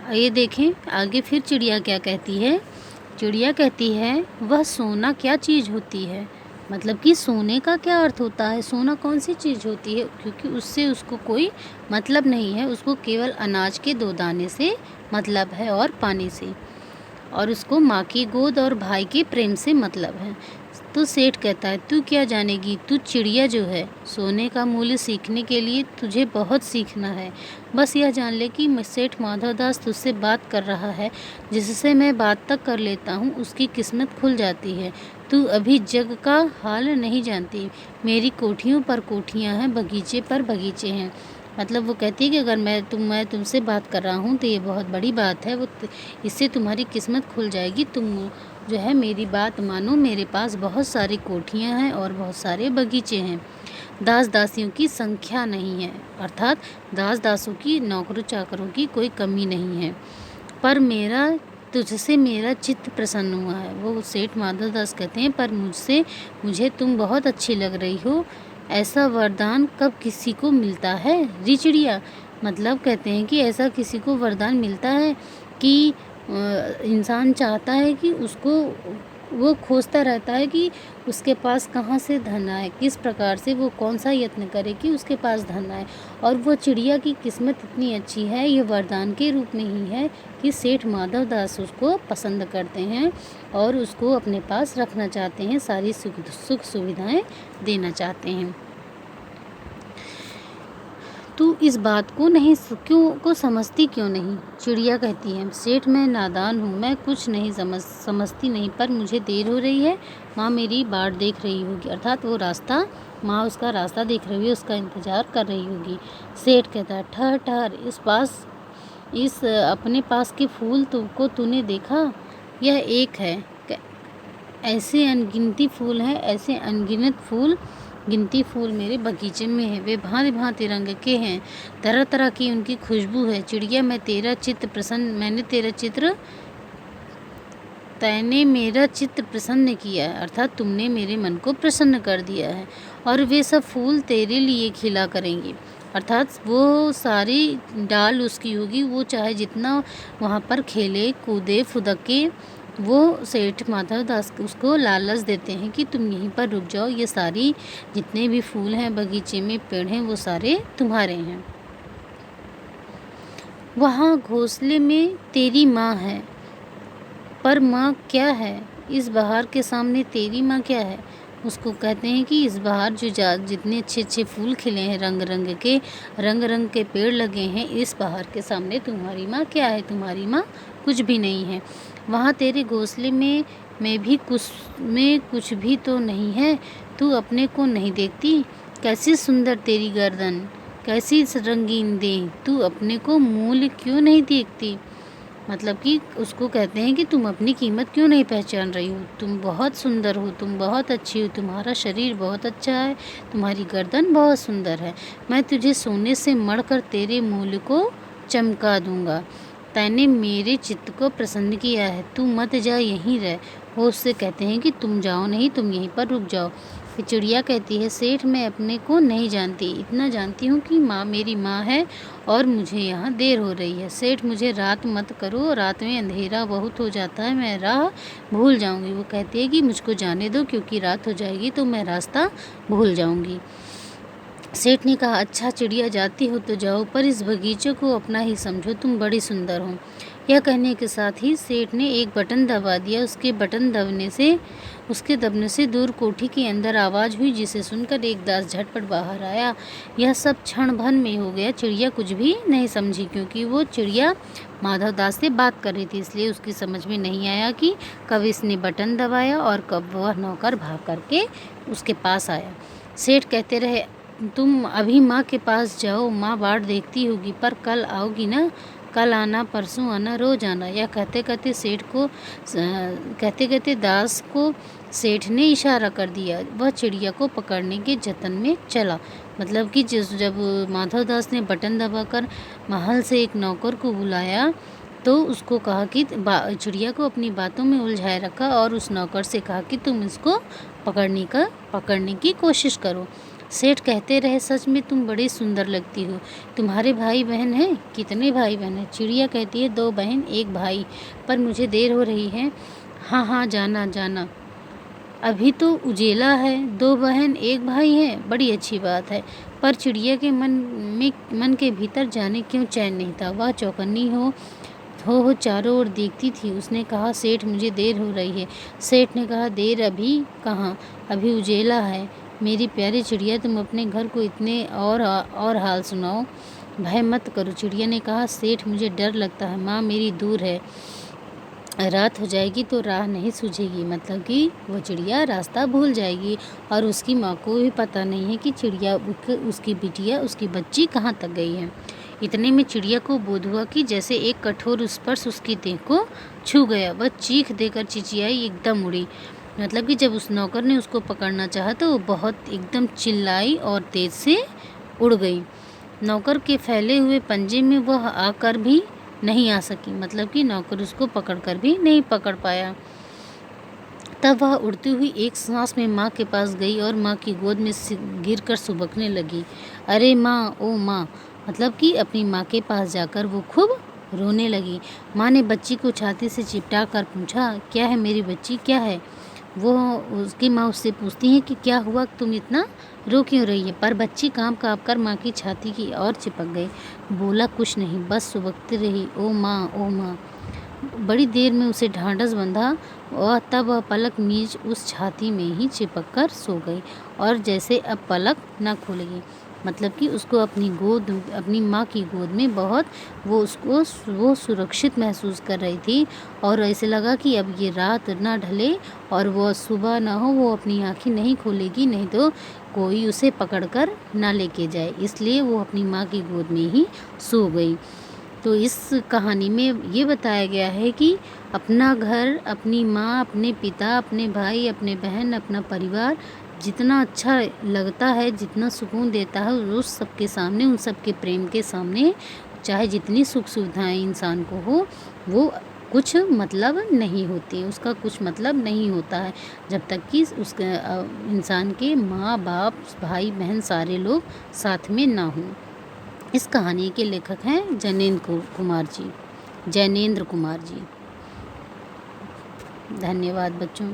ये देखें आगे फिर चिड़िया क्या कहती है। चिड़िया कहती है वह सोना क्या चीज़ होती है। मतलब कि सोने का क्या अर्थ होता है, सोना कौन सी चीज़ होती है, क्योंकि उससे उसको कोई मतलब नहीं है, उसको केवल अनाज के 2 दाने से मतलब है और पानी से, और उसको माँ की गोद और भाई के प्रेम से मतलब है। तो सेठ कहता है तू क्या जानेगी, तू चिड़िया जो है, सोने का मूल्य सीखने के लिए तुझे बहुत सीखना है। बस यह जान ले कि सेठ माधव दास तुझसे बात कर रहा है, जिससे मैं बात तक कर लेता हूँ उसकी किस्मत खुल जाती है। तू अभी जग का हाल नहीं जानती, मेरी कोठियों पर कोठियाँ हैं, बगीचे पर बगीचे हैं। मतलब वो कहती है कि अगर मैं तुमसे बात कर रहा हूँ तो ये बहुत बड़ी बात है, इससे तुम्हारी किस्मत खुल जाएगी। तुम जो है मेरी बात मानो, मेरे पास बहुत सारी कोठियाँ हैं और बहुत सारे बगीचे हैं। दास दासियों की संख्या नहीं है, अर्थात दास दासों की, नौकरों चाकरों की कोई कमी नहीं है। पर तुझसे मेरा चित्त प्रसन्न हुआ है। वो सेठ माधव दास कहते हैं पर मुझे तुम बहुत अच्छी लग रही हो। ऐसा वरदान कब किसी को मिलता है री चिड़िया। मतलब कहते हैं कि ऐसा किसी को वरदान मिलता है कि इंसान चाहता है कि वो खोजता रहता है कि उसके पास कहाँ से धन आए, किस प्रकार से वो कौन सा यत्न करे कि उसके पास धन आए। और वो चिड़िया की किस्मत इतनी अच्छी है, ये वरदान के रूप में ही है कि सेठ माधव दास उसको पसंद करते हैं और उसको अपने पास रखना चाहते हैं, सारी सुख सुविधाएं देना चाहते हैं। तू इस बात को समझती क्यों नहीं। चिड़िया कहती है सेठ मैं नादान हूँ, मैं कुछ नहीं समझती नहीं, पर मुझे देर हो रही है, माँ मेरी बाट देख रही होगी। अर्थात वो रास्ता, माँ उसका रास्ता देख रही है, उसका इंतज़ार कर रही होगी। सेठ कहता है ठहर ठहर, इस अपने पास के फूल को तूने देखा, यह एक है, ऐसे अनगिनती फूल हैं, ऐसे अनगिनत गिनती फूल मेरे बगीचे में है। वे भांति भांति रंग के हैं, तरह तरह की उनकी खुशबू है। चिड़िया मैंने तैने मेरा चित्त प्रसन्न किया है, अर्थात तुमने मेरे मन को प्रसन्न कर दिया है, और वे सब फूल तेरे लिए खिला करेंगे। अर्थात वो सारी डाल उसकी होगी, वो चाहे जितना वहाँ पर खेले कूदे फुदके। वो सेठ माधव दास उसको लालच देते हैं कि तुम यहीं पर रुक जाओ, ये सारी जितने भी फूल हैं बगीचे में, पेड़ हैं, वो सारे तुम्हारे हैं। वहाँ घोंसले में तेरी माँ है, पर माँ क्या है, इस बहार के सामने तेरी माँ क्या है। उसको कहते हैं कि इस बहार जितने अच्छे अच्छे फूल खिले हैं, रंग रंग के पेड़ लगे हैं, इस बहार के सामने तुम्हारी माँ क्या है, तुम्हारी माँ कुछ भी नहीं है। वहाँ तेरे घोंसले में भी कुछ भी तो नहीं है, तू अपने को नहीं देखती, कैसी सुंदर तेरी गर्दन, कैसी रंगीन देह, तू अपने को मूल क्यों नहीं देखती। मतलब कि उसको कहते हैं कि तुम अपनी कीमत क्यों नहीं पहचान रही हो, तुम बहुत सुंदर हो, तुम बहुत अच्छी हो, तुम्हारा शरीर बहुत अच्छा है, तुम्हारी गर्दन बहुत सुंदर है, मैं तुझे सोने से मढ़कर तेरे मूल को चमका दूंगा। तैने मेरे चित्त को प्रसन्न किया है, तू मत जा, यहीं रह। वो उससे कहते हैं कि तुम जाओ नहीं, तुम यहीं पर रुक जाओ। फिर चिड़िया कहती है सेठ मैं अपने को नहीं जानती, इतना जानती हूँ कि माँ मेरी माँ है और मुझे यहाँ देर हो रही है। सेठ मुझे रात मत करो, रात में अंधेरा बहुत हो जाता है, मैं राह भूल जाऊँगी। वो कहती है कि मुझको जाने दो, क्योंकि रात हो जाएगी तो मैं रास्ता भूल जाऊँगी। सेठ ने कहा अच्छा चिड़िया जाती हो तो जाओ, पर इस बगीचे को अपना ही समझो, तुम बड़ी सुंदर हो। यह कहने के साथ ही सेठ ने एक बटन दबा दिया। उसके दबने से दूर कोठी के अंदर आवाज़ हुई, जिसे सुनकर एक दास झटपट बाहर आया। यह सब क्षण भर में हो गया। चिड़िया कुछ भी नहीं समझी, क्योंकि वो चिड़िया माधव दास से बात कर रही थी, इसलिए उसकी समझ में नहीं आया कि कब इसने बटन दबाया और कब वह नौकर भाग करके उसके पास आया। सेठ कहते रहे तुम अभी माँ के पास जाओ, माँ बाट देखती होगी, पर कल आओगी ना, कल आना, परसों आना, रोज आना। यह कहते कहते दास को सेठ ने इशारा कर दिया। वह चिड़िया को पकड़ने के जतन में चला। मतलब कि जब माधव दास ने बटन दबाकर महल से एक नौकर को बुलाया तो उसको कहा कि चिड़िया को अपनी बातों में उलझाए रखा और उस नौकर से कहा कि तुम इसको पकड़ने की कोशिश करो। सेठ कहते रहे, सच में तुम बड़ी सुंदर लगती हो। तुम्हारे भाई बहन हैं? कितने भाई बहन हैं? चिड़िया कहती है, 2 बहन 1 भाई। पर मुझे देर हो रही है। हाँ हाँ, जाना जाना, अभी तो उजेला है। 2 बहन 1 भाई है, बड़ी अच्छी बात है। पर चिड़िया के मन के भीतर जाने क्यों चैन नहीं था। वह चौकन्नी हो चारों ओर देखती थी। उसने कहा, सेठ मुझे देर हो रही है। सेठ ने कहा, देर अभी कहाँ, अभी उजेला है। मेरी प्यारी चिड़िया, तुम अपने घर को इतने और हाल सुनाओ। भय मत करो, चिड़िया ने कहा। सेठ मुझे डर लगता है, माँ मेरी दूर है, रात हो जाएगी तो राह नहीं सूझेगी। मतलब कि वो चिड़िया रास्ता भूल जाएगी और उसकी माँ को भी पता नहीं है कि चिड़िया उसकी बिटिया उसकी बच्ची कहाँ तक गई है। इतने में चिड़िया को बोध हुआ कि जैसे एक कठोर स्पर्श उसकी देह को छू गया। वह चीख देकर चिचियाई, एकदम उड़ी। मतलब कि जब उस नौकर ने उसको पकड़ना चाहा तो वो बहुत एकदम चिल्लाई और तेज से उड़ गई। नौकर के फैले हुए पंजे में वह आकर भी नहीं आ सकी। मतलब कि नौकर उसको पकड़कर भी नहीं पकड़ पाया। तब वह उड़ती हुई एक सांस में माँ के पास गई और माँ की गोद में गिरकर सुबकने लगी। अरे माँ, ओ माँ, मतलब कि अपनी माँ के पास जाकर वो खूब रोने लगी। माँ ने बच्ची को छाती से चिपटा कर पूछा, क्या है मेरी बच्ची, क्या है? वो उसकी माँ उससे पूछती है कि क्या हुआ, तुम इतना रो क्यों रही है? पर बच्ची कांप कांप कर माँ की छाती की ओर चिपक गई। बोला कुछ नहीं, बस सुबकती रही, ओ माँ, ओ माँ। बड़ी देर में उसे ढांढस बंधा और तब वह पलक मीच उस छाती में ही चिपक कर सो गई और जैसे अब पलक न खुलेगी। मतलब कि उसको अपनी माँ की गोद में बहुत वो सुरक्षित महसूस कर रही थी और ऐसे लगा कि अब ये रात ना ढले और वो सुबह ना हो, वो अपनी आँखें नहीं खोलेगी, नहीं तो कोई उसे पकड़कर ना लेके जाए। इसलिए वो अपनी माँ की गोद में ही सो गई। तो इस कहानी में ये बताया गया है कि अपना घर, अपनी माँ, अपने पिता, अपने भाई, अपने बहन, अपना परिवार जितना अच्छा लगता है, जितना सुकून देता है, उस सबके सामने, उन सबके प्रेम के सामने, चाहे जितनी सुख सुविधाएं इंसान को हो, वो कुछ मतलब नहीं होती, उसका कुछ मतलब नहीं होता है जब तक कि उसके इंसान के माँ बाप, भाई बहन सारे लोग साथ में ना हों। इस कहानी के लेखक हैं जैनेंद्र कुमार जी। धन्यवाद बच्चों।